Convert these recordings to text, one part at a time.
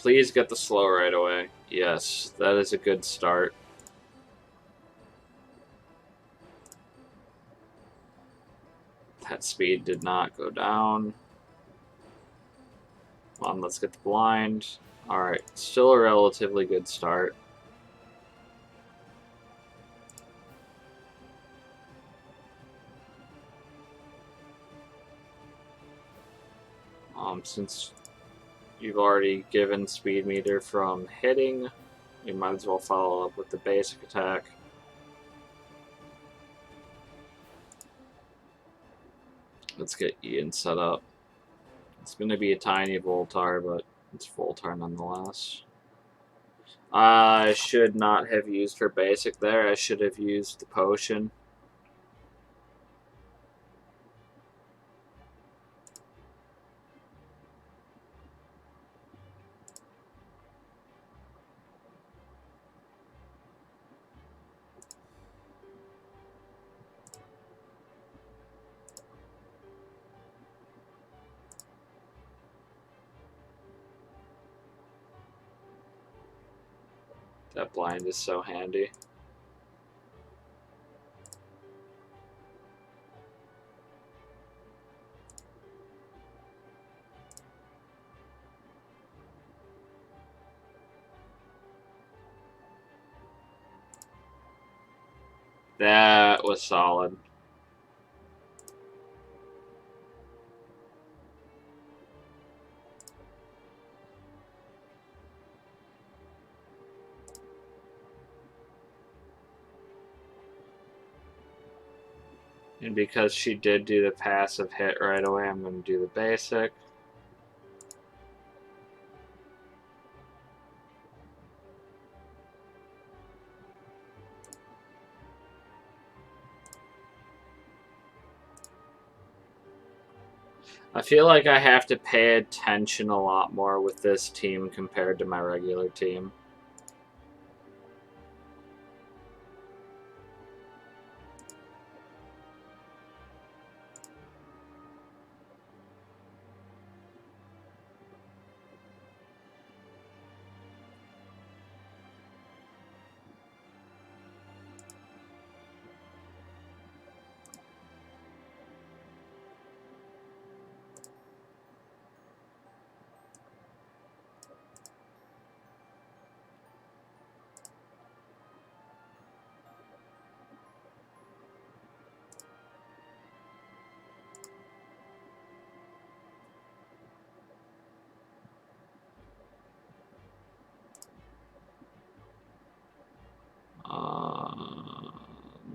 Please get the slow right away. Yes, that is a good start. That speed did not go down. Come on, let's get the blind. Alright, still a relatively good start. Since you've already given speed meter from hitting, you might as well follow up with the basic attack. Let's get Ian set up. It's going to be a tiny Voltar, but it's Voltar nonetheless. I should not have used her basic there. I should have used the potion. That blind is so handy. That was solid. And because she did do the passive hit right away, I'm going to do the basic. I feel like I have to pay attention a lot more with this team compared to my regular team.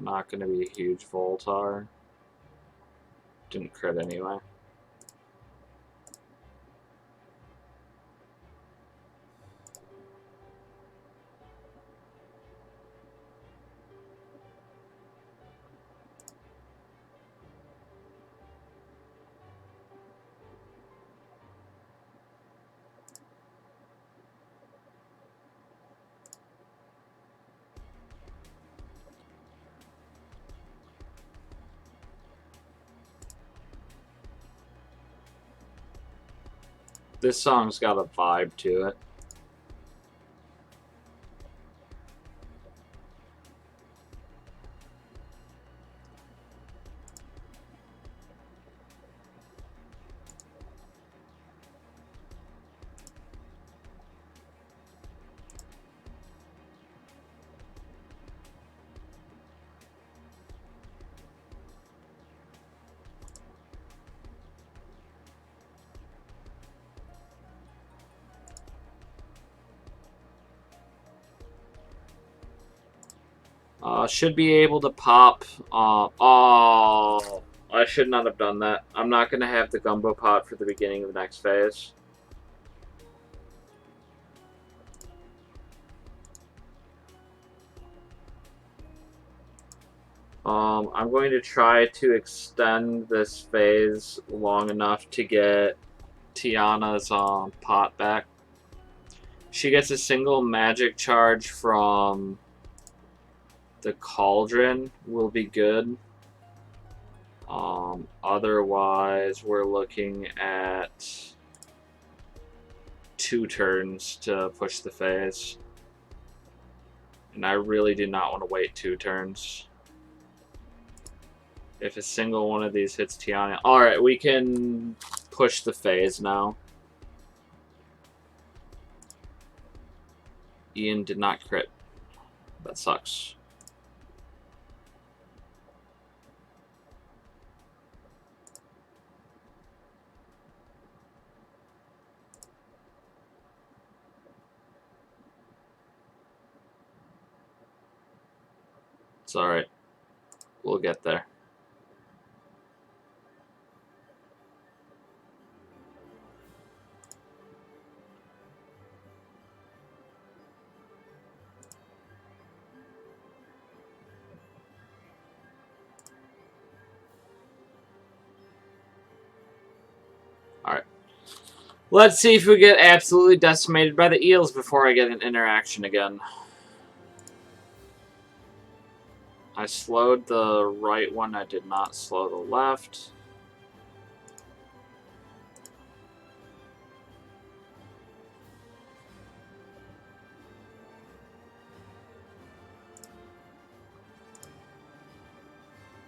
Not going to be a huge Voltar. Didn't crit anyway. This song's got a vibe to it. Should be able to pop. Oh, I should not have done that. I'm not going to have the Gumbo Pot for the beginning of the next phase. I'm going to try to extend this phase long enough to get Tiana's pot back. She gets a single magic charge from the Cauldron, will be good. Otherwise, we're looking at 2 turns to push the phase. And I really do not want to wait 2 turns. If a single one of these hits Tiana... Alright, we can push the phase now. Ian did not crit. That sucks. It's alright. We'll get there. Alright. Let's see if we get absolutely decimated by the eels before I get an interaction again. I slowed the right one, I did not slow the left.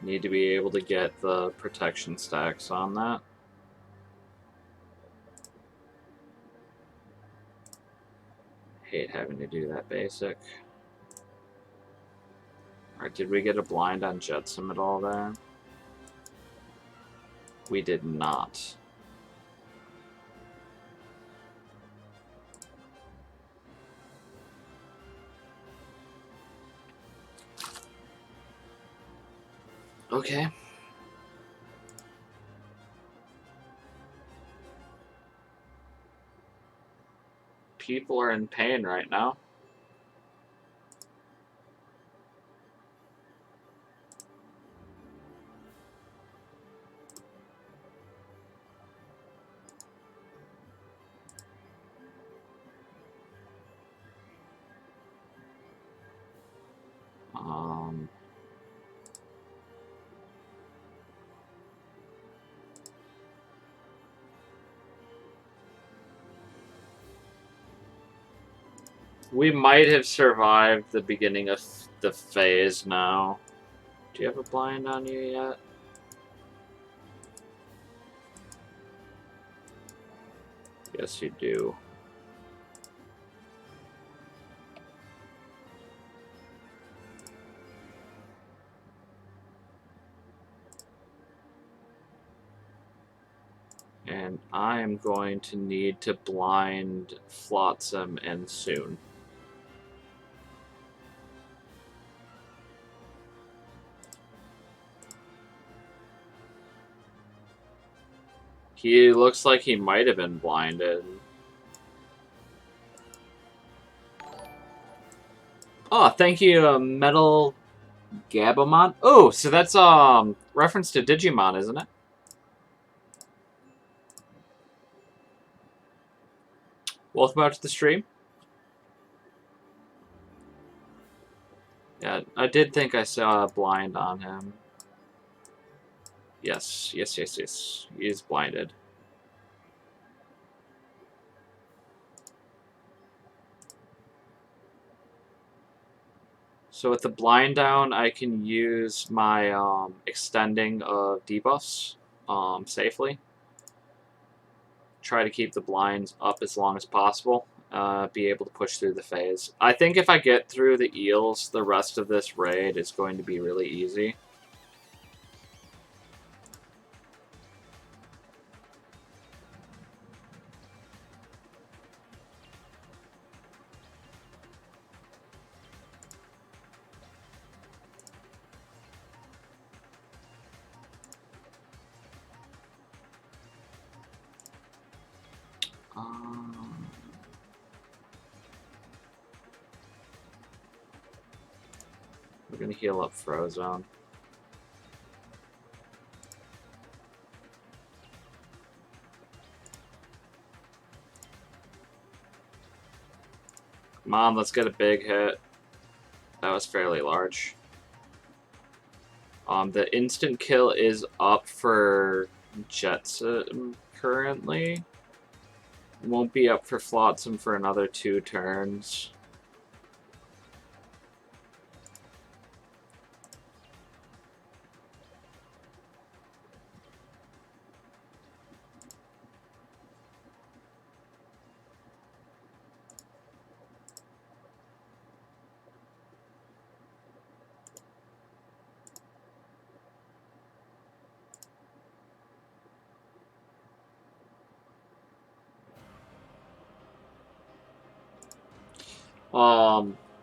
Need to be able to get the protection stacks on that. Hate having to do that basic. Alright, did we get a blind on Jetsam at all there? We did not. Okay. People are in pain right now. We might have survived the beginning of the phase now. Do you have a blind on you yet? Yes, you do. And I am going to need to blind Flotsam and soon. He looks like he might have been blinded. Oh, thank you, Metal Gabamon. Oh, so that's reference to Digimon, isn't it? Welcome out to the stream. Yeah, I did think I saw a blind on him. Yes. He is blinded. So with the blind down, I can use my extending of debuffs safely. Try to keep the blinds up as long as possible. Be able to push through the phase. I think if I get through the eels, the rest of this raid is going to be really easy. We're going to heal up Frozone. Come on, let's get a big hit. That was fairly large. The instant kill is up for Jetsam currently. Won't be up for Flotsam for another 2 turns.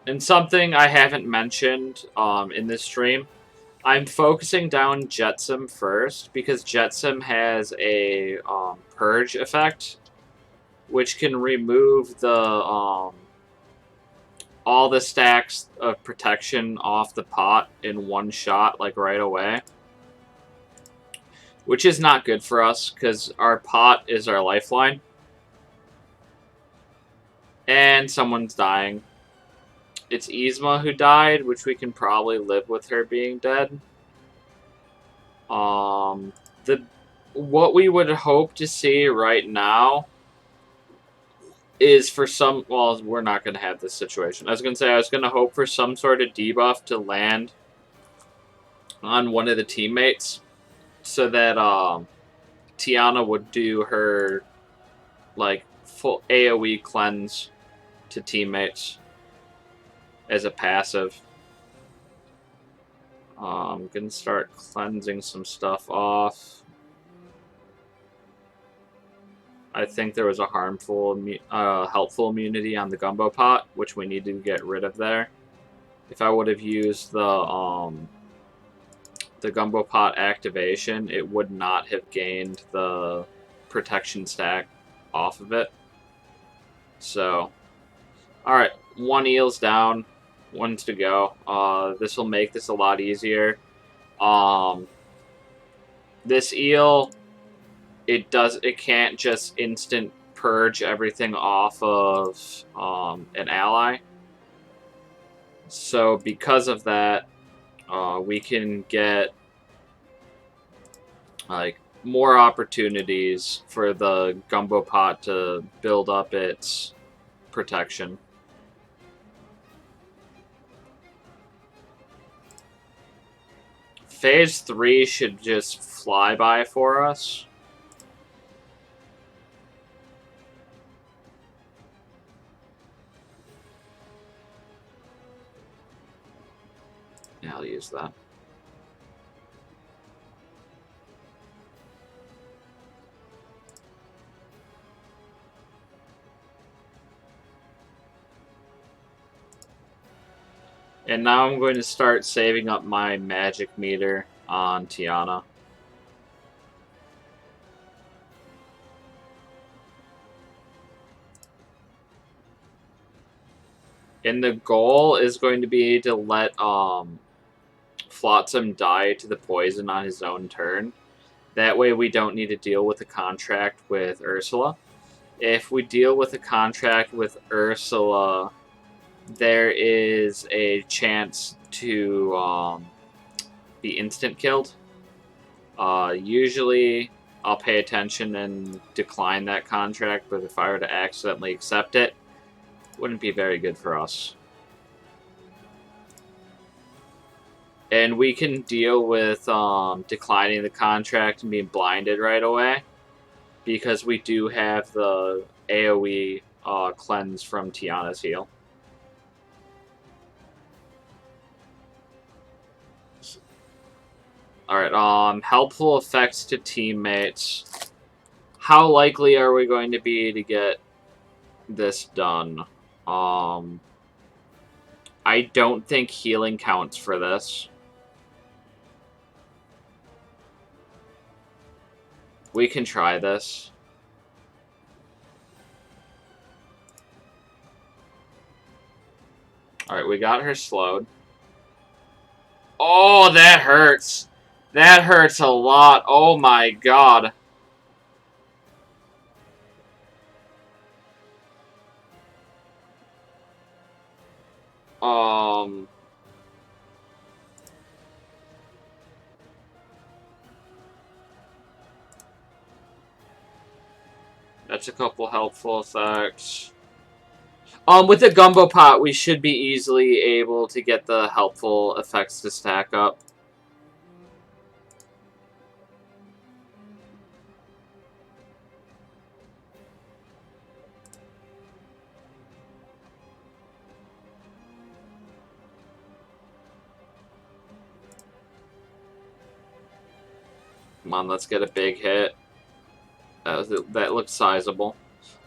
And something I haven't mentioned in this stream, I'm focusing down Jetsam first because Jetsam has a purge effect, which can remove the all the stacks of protection off the pot in one shot, like right away. Which is not good for us because our pot is our lifeline. And someone's dying. It's Yzma who died, which we can probably live with her being dead. What we would hope to see right now is for some... Well, we're not going to have this situation. I was going to say, I was going to hope for some sort of debuff to land on one of the teammates so that Tiana would do her, like, full AoE cleanse to teammates as a passive. I'm going to start cleansing some stuff off. I think there was a helpful immunity on the gumbo pot, which we need to get rid of there. If I would have used the gumbo pot activation, it would not have gained the protection stack off of it. So, alright, 1 eel's down, 1's to go. This will make this a lot easier. This eel, it can't just instant purge everything off of an ally. So because of that, we can get like more opportunities for the gumbo pot to build up its protection. Phase 3 should just fly by for us. Yeah, I'll use that. And now I'm going to start saving up my magic meter on Tiana. And the goal is going to be to let Flotsam die to the poison on his own turn. That way we don't need to deal with a contract with Ursula. If we deal with a contract with Ursula, there is a chance to be instant killed. Usually I'll pay attention and decline that contract, but if I were to accidentally accept it, it wouldn't be very good for us. And we can deal with declining the contract and being blinded right away, because we do have the AoE cleanse from Tiana's heal. Alright, helpful effects to teammates. How likely are we going to be to get this done? I don't think healing counts for this. We can try this. Alright, we got her slowed. Oh, that hurts. That hurts a lot. Oh my god. gets a couple helpful effects. With the Gumbo Pot, we should be easily able to get the helpful effects to stack up. Come on, let's get a big hit. That looks sizable.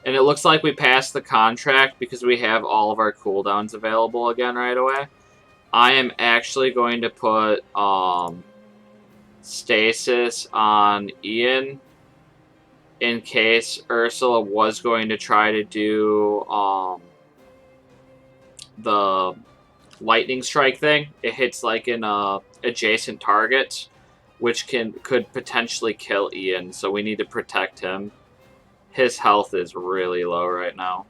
And it looks like we passed the contract because we have all of our cooldowns available again right away. I am actually going to put stasis on Ian in case Ursula was going to try to do the lightning strike thing. It hits like an adjacent target, which could potentially kill Ian, so we need to protect him. His health is really low right now.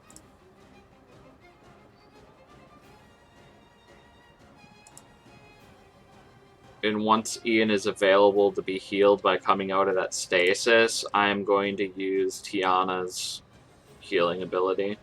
And once Ian is available to be healed by coming out of that stasis, I am going to use Tiana's healing ability.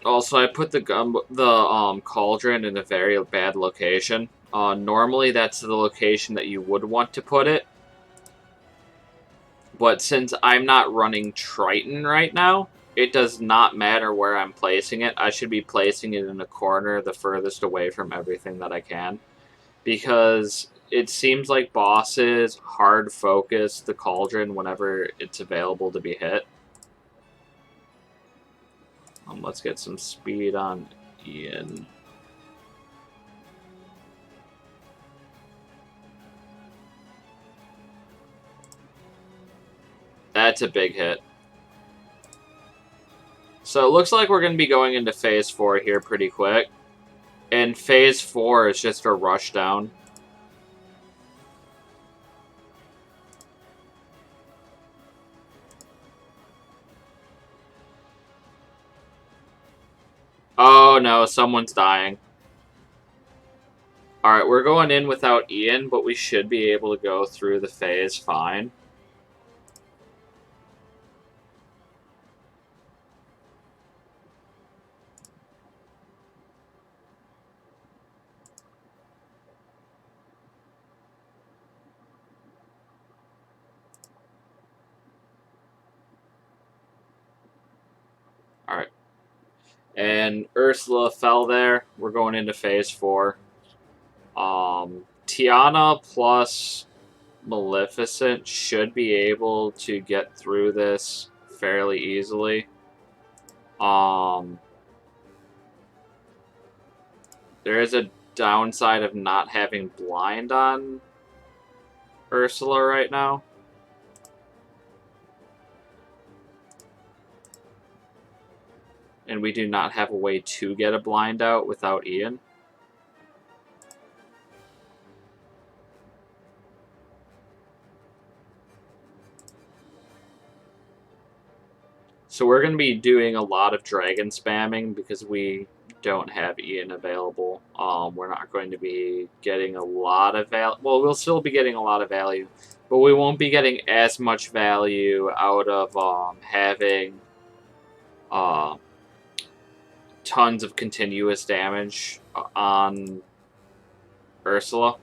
Also, I put the cauldron in a very bad location. Normally, that's the location that you would want to put it. But since I'm not running Triton right now, it does not matter where I'm placing it. I should be placing it in a corner the furthest away from everything that I can. Because it seems like bosses hard focus the cauldron whenever it's available to be hit. Let's get some speed on Ian. That's a big hit. So it looks like we're going to be going into Phase 4 here pretty quick. And Phase 4 is just a rush down. Oh no, someone's dying. Alright, we're going in without Ian, but we should be able to go through the phase fine. Alright. And Ursula fell there. We're going into phase 4. Tiana plus Maleficent should be able to get through this fairly easily. There is a downside of not having blind on Ursula right now. And we do not have a way to get a blind out without Ian. So we're going to be doing a lot of dragon spamming because we don't have Ian available. We're not going to be getting a lot of value. Well, we'll still be getting a lot of value, but we won't be getting as much value out of having tons of continuous damage on Ursula.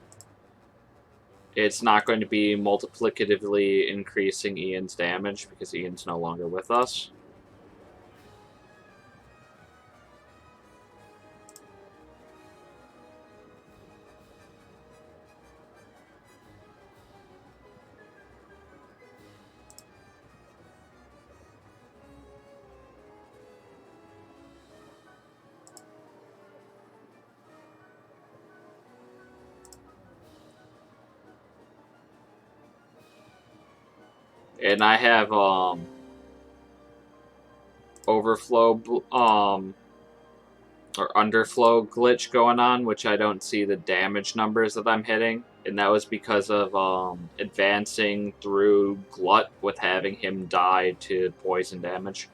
It's not going to be multiplicatively increasing Ian's damage because Ian's no longer with us. And I have overflow or underflow glitch going on, which I don't see the damage numbers that I'm hitting, and that was because of advancing through Glut with having him die to poison damage.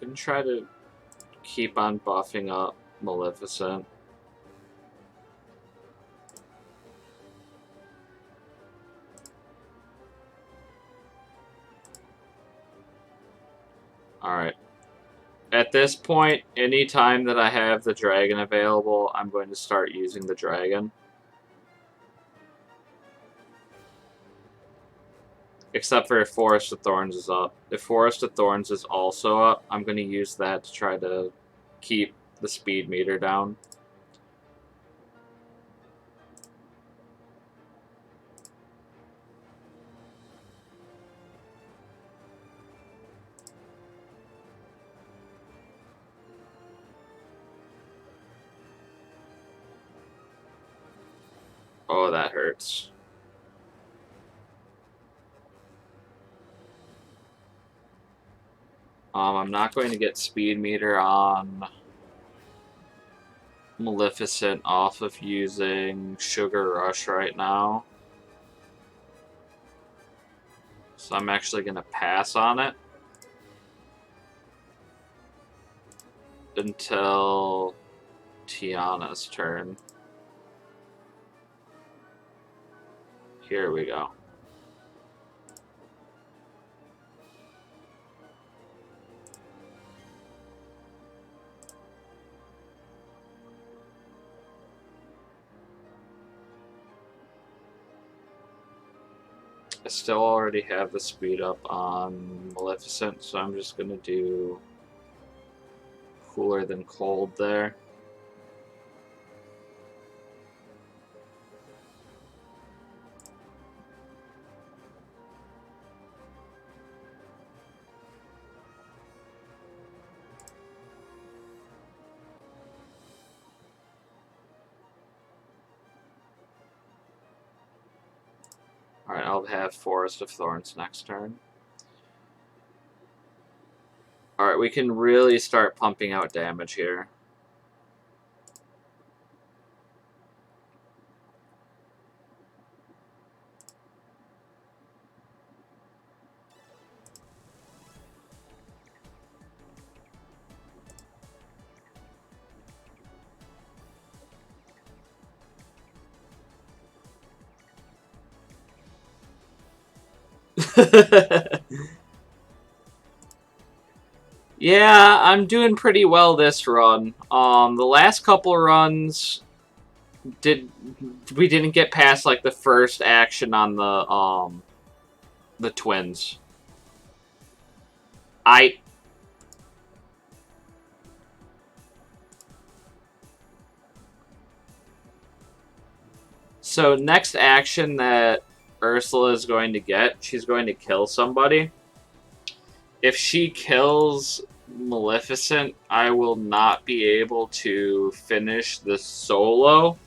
can try to keep on buffing up Maleficent. Alright. At this point, anytime that I have the dragon available, I'm going to start using the dragon. Except for if Forest of Thorns is up. If Forest of Thorns is also up, I'm going to use that to try to keep the speed meter down. Oh, that hurts. I'm not going to get speed meter on Maleficent off of using Sugar Rush right now. So I'm actually going to pass on it until Tiana's turn. Here we go. I still already have the speed up on Maleficent, so I'm just going to do Cooler Than Cold there. Alright, I'll have Forest of Thorns next turn. Alright, we can really start pumping out damage here. Yeah, I'm doing pretty well this run. The last couple runs we didn't get past like the first action on the twins. So next action that Ursula is going to get, she's going to kill somebody. If she kills Maleficent, I will not be able to finish the solo.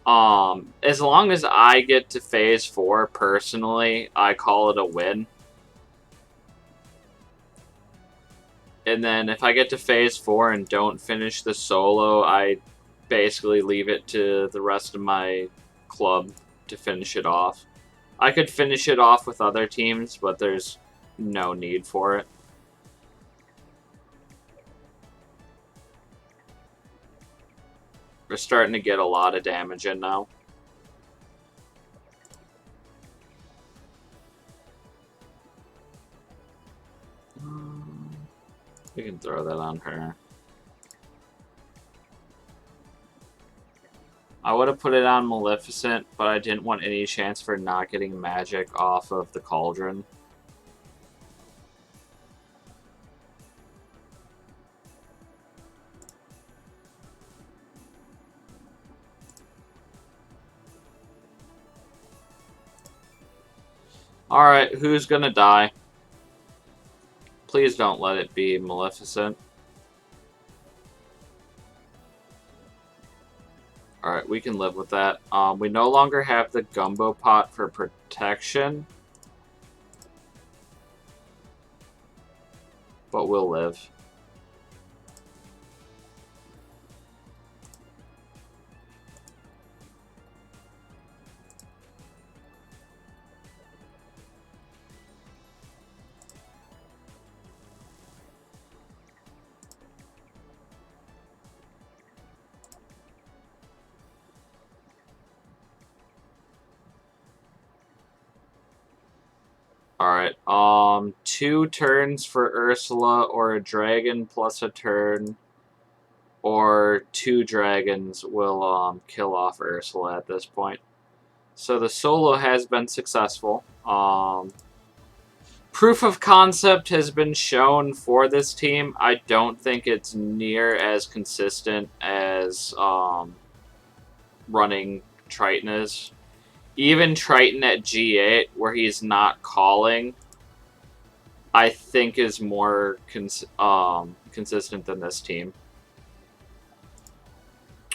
As long as I get to phase 4 personally, I call it a win. And then if I get to phase 4 and don't finish the solo, I basically leave it to the rest of my club to finish it off. I could finish it off with other teams, but there's no need for it. We're starting to get a lot of damage in now. We can throw that on her. I would have put it on Maleficent, but I didn't want any chance for not getting magic off of the Cauldron. Alright, who's gonna die? Please don't let it be Maleficent. Alright, we can live with that. We no longer have the Gumbo Pot for protection. But we'll live. Alright, 2 turns for Ursula, or a dragon plus a turn, or 2 dragons will kill off Ursula at this point. So the solo has been successful. Proof of concept has been shown for this team. I don't think it's near as consistent as running Triton is. Even Triton at G8, where he's not calling, I think is more consistent than this team.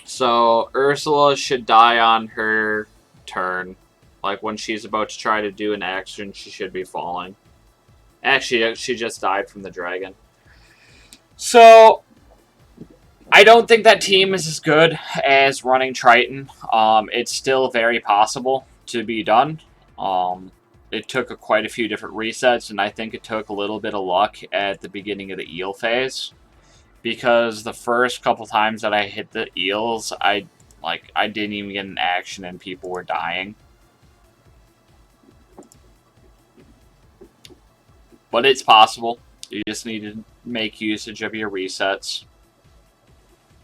So Ursula should die on her turn. Like when she's about to try to do an action, she should be falling. Actually, she just died from the dragon. So I don't think that team is as good as running Triton. It's still very possible to be done. It took quite a few different resets, and I think it took a little bit of luck at the beginning of the eel phase. Because the first couple times that I hit the eels, I didn't even get an action and people were dying. But it's possible. You just need to make usage of your resets.